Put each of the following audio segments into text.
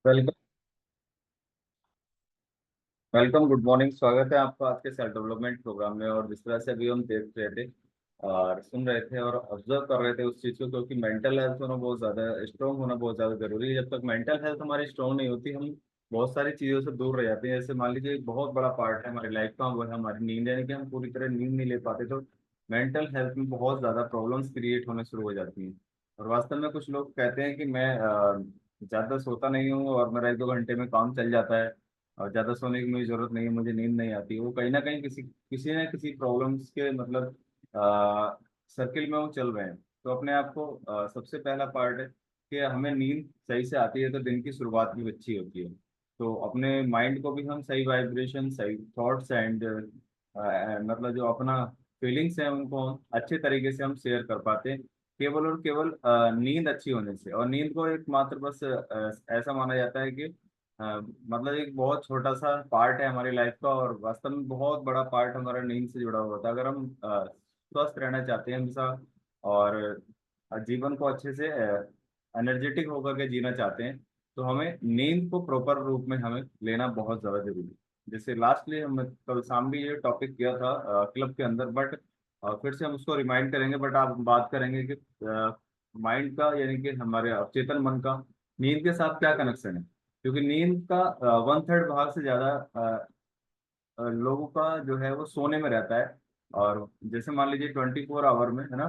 Welcome. Welcome, good morning. स्वागत है आपका आज के सेल्फ डेवलपमेंट प्रोग्राम में। और जिस तरह से अभी हम देख रहे थे और सुन रहे थे और ऑब्जर्व कर रहे थे उस चीज़ को, क्योंकि मेंटल हेल्थ होना बहुत ज़्यादा स्ट्रॉन्ग होना बहुत ज़्यादा जरूरी है। जब तक मेंटल हेल्थ हमारी स्ट्रॉन्ग नहीं होती, हम बहुत सारी चीज़ों से दूर रह जाते हैं। जैसे मान लीजिए एक बहुत बड़ा पार्ट है हमारी लाइफ का, वो है हमारी नींद। यानी कि हम पूरी तरह नींद नहीं ले पाते तो मेंटल हेल्थ में बहुत ज़्यादा प्रॉब्लम्स क्रिएट होने शुरू हो जाती हैं। और वास्तव में कुछ लोग कहते हैं कि मैं ज़्यादा सोता नहीं हूँ और मेरा 1-2 घंटे में काम चल जाता है और ज़्यादा सोने की मुझे ज़रूरत नहीं है, मुझे नींद नहीं आती। वो कहीं ना कहीं किसी किसी न किसी प्रॉब्लम्स के मतलब सर्किल में वो चल रहे हैं। तो अपने आप को सबसे पहला पार्ट है कि हमें नींद सही से आती है तो दिन की शुरुआत भी अच्छी होती है। तो अपने माइंड को भी हम सही वाइब्रेशन, सही थॉट्स एंड मतलब जो अपना फीलिंग्स हैं उनको हम अच्छे तरीके से हम शेयर कर पाते हैं, केवल और केवल नींद अच्छी होने से। और नींद को एक मात्र बस ऐसा माना जाता है कि मतलब एक बहुत छोटा सा पार्ट है हमारी लाइफ का, और वास्तव में बहुत बड़ा पार्ट हमारा नींद से जुड़ा हुआ था। अगर हम स्वस्थ रहना चाहते हैं हमेशा और जीवन को अच्छे से एनर्जेटिक होकर के जीना चाहते हैं, तो हमें नींद को प्रॉपर रूप में हमें लेना बहुत ज़्यादा जरूरी है। जैसे लास्टली हम कल शाम भी ये टॉपिक किया था क्लब के अंदर, बट फिर से हम उसको रिमाइंड करेंगे। बट आप बात करेंगे कि माइंड का, यानी कि हमारे अवचेतन मन का नींद के साथ क्या कनेक्शन है। क्योंकि नींद का 1/3 भाग से ज्यादा लोगों का जो है वो सोने में रहता है। और जैसे मान लीजिए 24 आवर में है ना,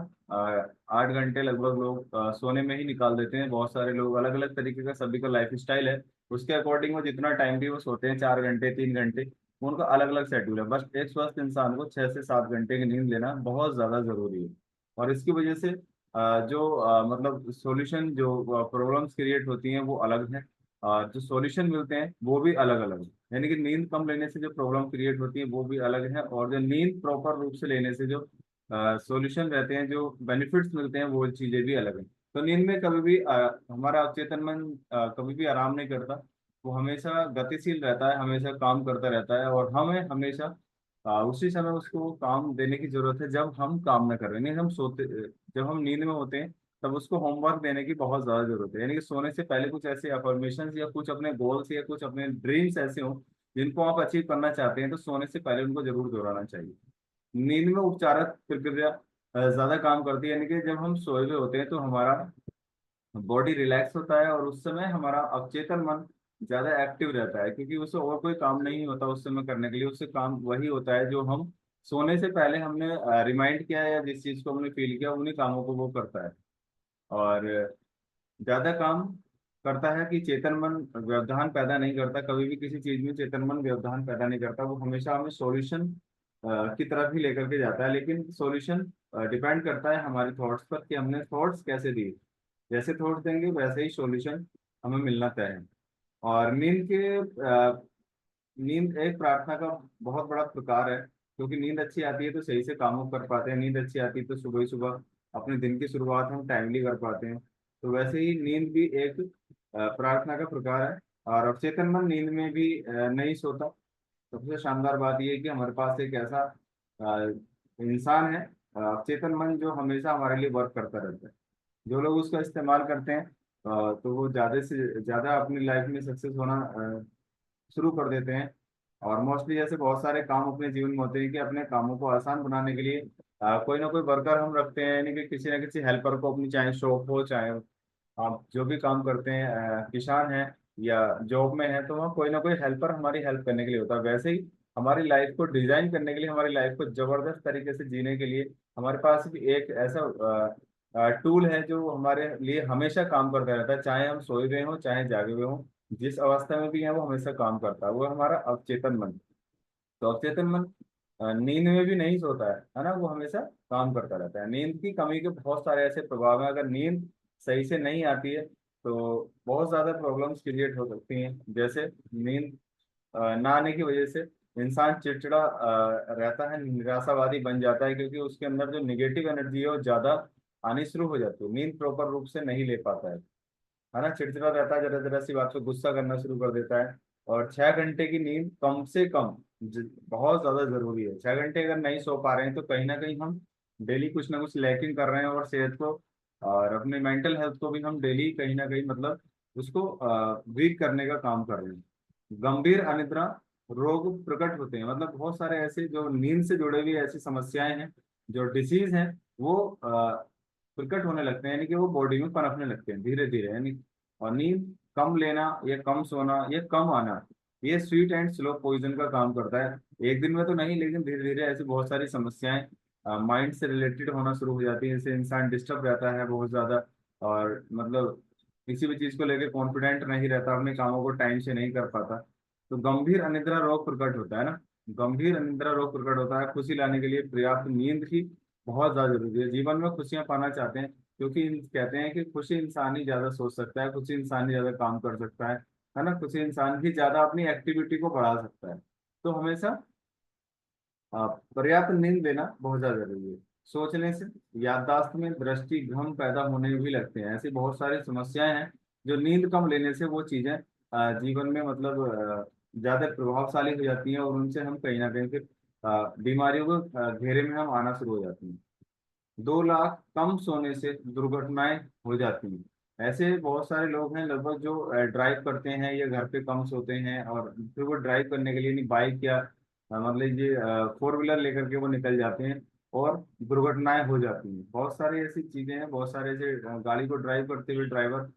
8 घंटे लगभग लोग सोने में ही निकाल देते हैं। बहुत सारे लोग अलग अलग तरीके का, सभी का लाइफ स्टाइल है, उसके अकॉर्डिंग वो जितना टाइम भी वो सोते हैं, 4 घंटे 3 घंटे, उनका अलग अलग शेड्यूल है। बस एक स्वस्थ इंसान को 6 से 7 घंटे की नींद लेना बहुत ज्यादा जरूरी है। और इसकी वजह से जो मतलब सॉल्यूशन, जो प्रॉब्लम्स क्रिएट होती हैं वो अलग हैं, और जो सॉल्यूशन मिलते हैं वो भी अलग अलग हैं। यानी कि नींद कम लेने से जो प्रॉब्लम क्रिएट होती है वो भी अलग है, और जो नींद प्रॉपर रूप से लेने से जो सॉल्यूशन रहते हैं, जो बेनिफिट्स मिलते हैं, वो चीजें भी अलग हैं। तो नींद में कभी भी हमारा अवचेतन मन कभी भी आराम नहीं करता। वो हमेशा गतिशील रहता है, हमेशा काम करता रहता है, और हमें हमेशा उसी समय उसको काम देने की जरूरत है जब हम काम न कर रहे हैं। नहीं, हम सोते, जब हम नींद में होते हैं तब उसको होमवर्क देने की बहुत ज्यादा जरूरत है। यानी कि सोने से पहले कुछ ऐसे अफर्मेशन या कुछ अपने गोल्स या कुछ अपने ड्रीम्स ऐसे हों जिनको आप अचीव करना चाहते हैं, तो सोने से पहले उनको जरूर दोहराना चाहिए। नींद में उपचारक प्रक्रिया ज्यादा काम करती है। यानी कि जब हम सोए हुए होते हैं तो हमारा बॉडी रिलैक्स होता है, और उस समय हमारा अवचेतन मन ज्यादा एक्टिव रहता है, क्योंकि उसे और कोई काम नहीं होता उस समय करने के लिए। उससे काम वही होता है जो हम सोने से पहले हमने रिमाइंड किया है, या जिस चीज को हमने फील किया उन्हीं कामों को वो करता है। और ज्यादा काम करता है कि चेतन मन व्यवधान पैदा नहीं करता। कभी भी किसी चीज में चेतन मन व्यवधान पैदा नहीं करता, वो हमेशा हमें सॉल्यूशन की तरफ ही लेकर के जाता है। लेकिन सॉल्यूशन डिपेंड करता है हमारे थॉट्स पर कि हमने थॉट्स कैसे दिए। जैसे थॉट्स देंगे वैसे ही सॉल्यूशन हमें मिलना तय है। और नींद एक प्रार्थना का बहुत बड़ा प्रकार है, क्योंकि नींद अच्छी आती है तो सही से कामों कर पाते हैं। नींद अच्छी आती है तो सुबह ही सुबह अपने दिन की शुरुआत हम टाइमली कर पाते हैं। तो वैसे ही नींद भी एक प्रार्थना का प्रकार है। और अवचेतन मन नींद में भी नहीं सोता। सबसे शानदार बात यह है कि हमारे पास एक ऐसा अ, इंसान है, अवचेतन मन, जो हमेशा हमारे लिए वर्क करता रहता है। जो लोग उसका इस्तेमाल करते हैं तो वो ज़्यादा से ज़्यादा अपनी लाइफ में सक्सेस होना शुरू कर देते हैं। और मोस्टली जैसे बहुत सारे काम अपने जीवन में होते हैं कि अपने कामों को आसान बनाने के लिए कोई ना कोई वर्कर हम रखते हैं, यानी कि किसी ना किसी हेल्पर को, अपनी चाहे शॉप हो, चाहे आप जो भी काम करते हैं, किसान हैं या जॉब में है, तो वहाँ कोई ना कोई हेल्पर हमारी हेल्प करने के लिए होता है। वैसे ही हमारी लाइफ को डिजाइन करने के लिए, हमारी लाइफ को जबरदस्त तरीके से जीने के लिए हमारे पास भी एक ऐसा टूल है जो हमारे लिए हमेशा काम करता रहता है, चाहे हम सोए हुए हों चाहे जागे हुए हों। जिस अवस्था में भी है वो हमेशा काम करता है, वो है हमारा अवचेतन मन। तो अवचेतन मन नींद में भी नहीं सोता है ना, वो हमेशा काम करता रहता है। नींद की कमी के बहुत सारे ऐसे प्रभाव हैं। अगर नींद सही से नहीं आती है तो बहुत ज्यादा प्रॉब्लम्स क्रिएट हो सकती हैं। जैसे नींद ना आने की वजह से इंसान चिड़चिड़ा रहता है, निराशावादी बन जाता है, क्योंकि उसके अंदर जो निगेटिव एनर्जी है वो ज्यादा आनी शुरू हो जाती है। नींद प्रॉपर रूप से नहीं ले पाता है ना, चिड़चिड़ा रहता है, जरा जरा सी बात पे गुस्सा करना शुरू कर देता है। और 6 घंटे की नींद कम से कम बहुत ज्यादा जरूरी है। 6 घंटे अगर नहीं सो पा रहे हैं तो कहीं ना कहीं हम डेली कुछ ना कुछ लैकिंग कर रहे हैं, और सेहत को और अपने मेंटल हेल्थ को भी हम डेली कहीं ना कहीं मतलब उसको वीक करने का काम कर रहे हैं। गंभीर अनिद्रा रोग प्रकट होते हैं, मतलब बहुत सारे ऐसे जो नींद से जुड़े हुए ऐसी समस्याएं हैं, जो डिसीज हैं, वो प्रकट होने लगते हैं, यानी कि वो बॉडी में पनपने लगते हैं धीरे धीरे, यानी। और नींद कम लेना या कम सोना या कम आना, ये स्वीट एंड स्लो पॉइजन का काम करता है। एक दिन में तो नहीं, लेकिन धीरे धीरे ऐसी बहुत सारी समस्याएं माइंड से रिलेटेड होना शुरू हो जाती है। इससे इंसान डिस्टर्ब रहता है बहुत ज्यादा, और मतलब किसी भी चीज को लेकर कॉन्फिडेंट नहीं रहता, अपने कामों को टाइम से नहीं कर पाता। तो गंभीर अनिद्रा रोग प्रकट होता है ना। गंभीर अनिद्रा रोग प्रकट होता है। खुशी लाने के लिए पर्याप्त नींद की बहुत ज्यादा जरूरी है। जीवन में खुशियां पाना चाहते हैं, क्योंकि कहते हैं कि खुशी इंसान ही ज्यादा सोच सकता है, खुशी इंसान ही ज्यादा काम कर सकता है ना। खुशी इंसान ही ज्यादा अपनी एक्टिविटी को बढ़ा सकता है। तो हमेशा पर्याप्त नींद लेना बहुत ज्यादा जरूरी है। सोचने से याददाश्त में दृष्टि भ्रम पैदा होने भी लगते हैं। ऐसी बहुत सारी समस्याएं हैं जो नींद कम लेने से वो चीजें जीवन में मतलब ज्यादा प्रभावशाली हो जाती हैं, और उनसे हम कहीं ना कहीं फिर बीमारियों को घेरे में हम आना शुरू हो जाती हैं। 2 लाख कम सोने से दुर्घटनाएं हो जाती हैं। ऐसे बहुत सारे लोग हैं लगभग जो ड्राइव करते हैं या घर पे कम सोते हैं, और फिर वो ड्राइव करने के लिए नहीं बाइक या मतलब ये 4 व्हीलर लेकर के वो निकल जाते हैं, और दुर्घटनाएं हो जाती हैं। बहुत सारी ऐसी चीजें हैं, बहुत सारे ऐसे गाड़ी को ड्राइव करते हुए ड्राइवर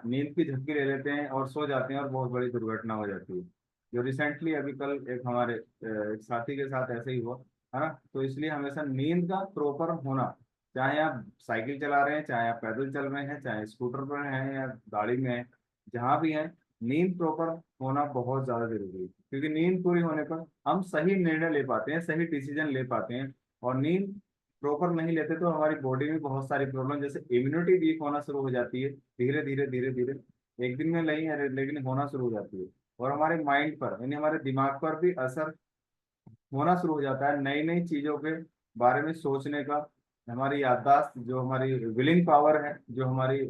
नींद की झपकी ले लेते हैं और सो जाते हैं, और बहुत बड़ी दुर्घटना हो जाती है। जो रिसेंटली अभी कल एक हमारे एक साथी के साथ ऐसे ही हुआ, है ना। तो इसलिए हमेशा नींद का प्रॉपर होना, चाहे आप साइकिल चला रहे हैं, चाहे आप पैदल चल रहे हैं, चाहे स्कूटर पर हैं या गाड़ी में हैं, जहाँ भी हैं, नींद प्रॉपर होना बहुत ज्यादा जरूरी है। क्योंकि नींद पूरी होने पर हम सही निर्णय ले पाते हैं, सही डिसीजन ले पाते हैं। और नींद प्रॉपर नहीं लेते तो हमारी बॉडी में बहुत सारी प्रॉब्लम, जैसे इम्यूनिटी वीक होना शुरू हो जाती है धीरे धीरे धीरे धीरे। एक दिन में नहीं है, लेकिन होना शुरू हो जाती है। और हमारे माइंड पर, यानी हमारे दिमाग पर भी असर होना शुरू हो जाता है नई नई चीजों के बारे में सोचने का। हमारी याददाश्त, जो हमारी विलिंग पावर है, जो हमारी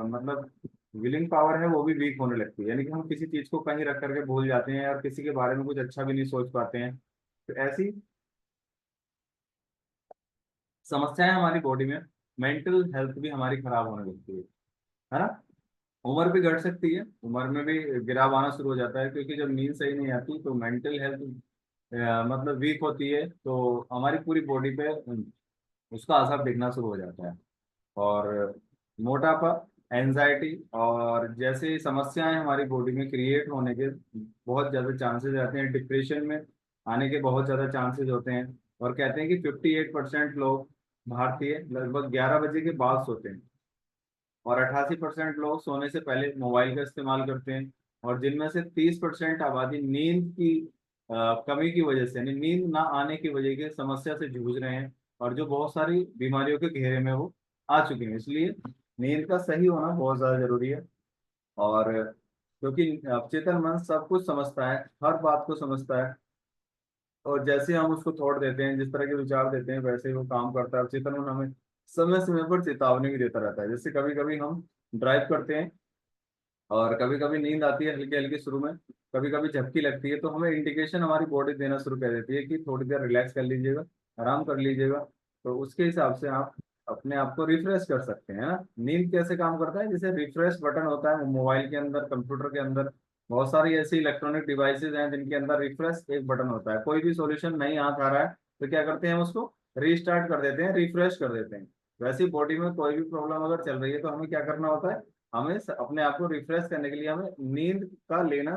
मतलब विलिंग पावर है, वो भी वीक होने लगती है। यानी कि हम किसी चीज को कहीं रख करके भूल जाते हैं, और किसी के बारे में कुछ अच्छा भी नहीं सोच पाते हैं। तो ऐसी समस्याएं हमारी बॉडी में, मेंटल हेल्थ भी हमारी खराब होने लगती है ना। उम्र भी घट सकती है, उम्र में भी गिराव आना शुरू हो जाता है, क्योंकि जब नींद सही नहीं आती तो मेंटल हेल्थ मतलब वीक होती है, तो हमारी पूरी बॉडी पे उसका असर दिखना शुरू हो जाता है। और मोटापा, एंजाइटी और जैसे समस्याएं हमारी बॉडी में क्रिएट होने के बहुत ज़्यादा चांसेस रहते हैं। डिप्रेशन में आने के बहुत ज़्यादा चांसेस होते हैं। और कहते हैं कि 58% लोग भारतीय लगभग 11 बजे के बाद सोते हैं, और 88% लोग सोने से पहले मोबाइल का इस्तेमाल करते हैं। और जिनमें से 30% आबादी नींद की कमी की वजह से, यानी नींद ना आने की वजह की समस्या से जूझ रहे हैं, और जो बहुत सारी बीमारियों के घेरे में वो आ चुके हैं। इसलिए नींद का सही होना बहुत ज्यादा जरूरी है। और क्योंकि अवचेतन मन सब कुछ समझता है, हर बात को समझता है, और जैसे हम उसको थॉट देते हैं, जिस तरह के विचार देते हैं, वैसे ही वो काम करता है। अवचेतन मन हमें समय समय पर चेतावनी भी देता रहता है। जैसे कभी कभी हम ड्राइव करते हैं, और कभी कभी नींद आती है हल्की हल्की शुरू में, कभी कभी झपकी लगती है, तो हमें इंडिकेशन हमारी बॉडी देना शुरू कर देती है कि थोड़ी देर रिलैक्स कर लीजिएगा, आराम कर लीजिएगा। तो उसके हिसाब से आप अपने आप को रिफ्रेश कर सकते हैं ना। नींद कैसे काम करता है, जैसे रिफ्रेश बटन होता है मोबाइल के अंदर, कंप्यूटर के अंदर, बहुत सारी ऐसी इलेक्ट्रॉनिक डिवाइसेज हैं जिनके अंदर रिफ्रेश एक बटन होता है। कोई भी सॉल्यूशन नहीं हाथ आ रहा है तो क्या करते हैं, हम उसको रीस्टार्ट कर देते हैं, रिफ्रेश कर देते हैं। वैसे ही बॉडी में कोई भी प्रॉब्लम अगर चल रही है तो हमें क्या करना होता है, हमें अपने आप को रिफ्रेश करने के लिए हमें नींद का लेना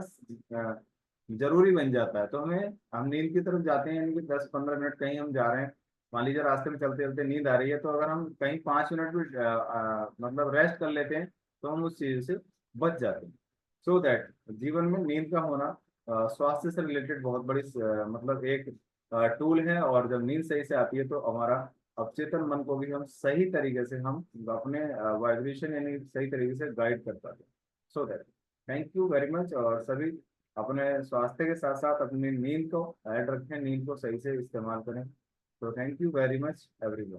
जरूरी बन जाता है। तो हम नींद की तरफ जाते हैं, यानी कि 10-15 मिनट कहीं हम जा रहे हैं, मान लीजिए रास्ते में चलते चलते नींद आ रही है, तो अगर हम कहीं 5 मिनट भी मतलब रेस्ट कर लेते हैं, तो हम उस चीज से बच जाते हैं। सो दैट जीवन में नींद का होना स्वास्थ्य से रिलेटेड बहुत बड़ी मतलब एक टूल है। और जब नींद सही से आती है तो हमारा अवचेतन मन को भी हम सही तरीके से हम अपने वाइब्रेशन यानी सही तरीके से गाइड कर पाते हैं। So that thank you very much. और सभी अपने स्वास्थ्य के साथ साथ अपनी नींद को ऐड रखें, नींद को सही से इस्तेमाल करें। तो thank you very much everyone.